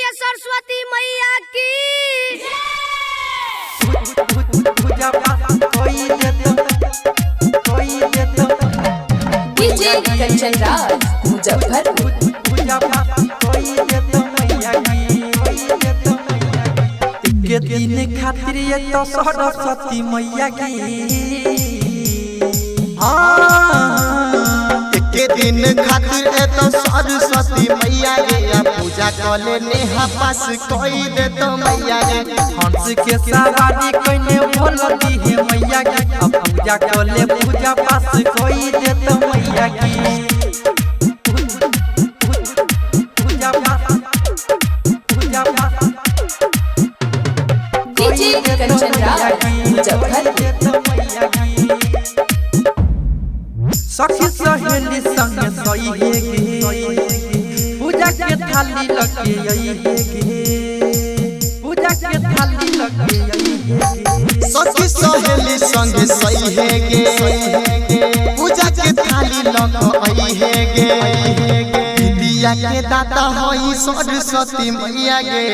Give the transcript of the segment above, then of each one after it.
बोलिए सरस्वती मैया की। डीजे कंचन राज मुजफ्फरपुर। के दिन खातिर ये तो सरस्वती मैया की के दिन खातिर ए तो सरस्वती मैया गे पूजा कले नेहा पास कोई दे तो मैया गे हंस के सवारी कइने बोलती है मैया की अब पूजा कले पूजा पास कोई दे तो मैया की पूजा पास डीजे कंचन राज मुजफ्फरपुर। सखी सहेली संग सोई हे गे पूजा के थाली लगे आई हे गे पूजा के थाली लगे आई हे सखी सहेली संग सही है गे पूजा के थाली लग आई है गे दिया के दाता होई सरस्वती मैया गे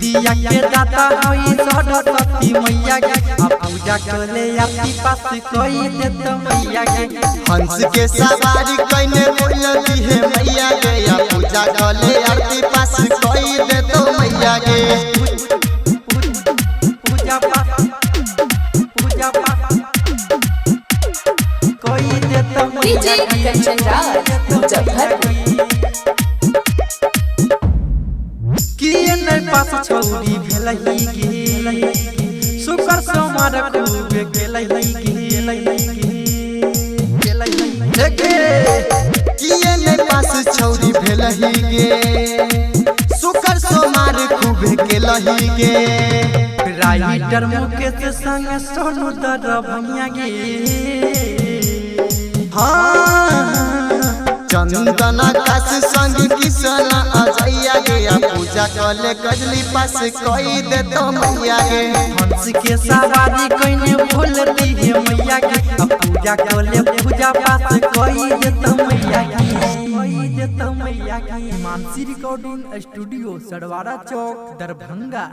दिया के दाता होई सरस्वती मैया के अब पूजा कले आपकी पास कोई दे तो मैया के हंस के सवारी कइने बोलती है मैया गे या पूजा कले आरती पास कोई दे तो मैया गे पूजा पास कोई दे तो डीजे कंचन राज मुजफ्फरपुर। किए न पास छौरी भेलही गे सुकर सोमार खूबे गेलही किए ने पास छौरी भेलही गे सुकर सोमार खूबे केलही गे राइटर मुकेश संग सोनू दरभंगिया गे चंदना काश संग किशन अजैया गे पूजा कले कजली पास कोई दे तो मैया गे हंस के सवारी कइने बोलती है मैया के अब पूजा कले पूजा पास कोई दे तो मैया की मानसी रिकॉर्डिंग स्टूडियो सड़वाड़ा चौक दरभंगा।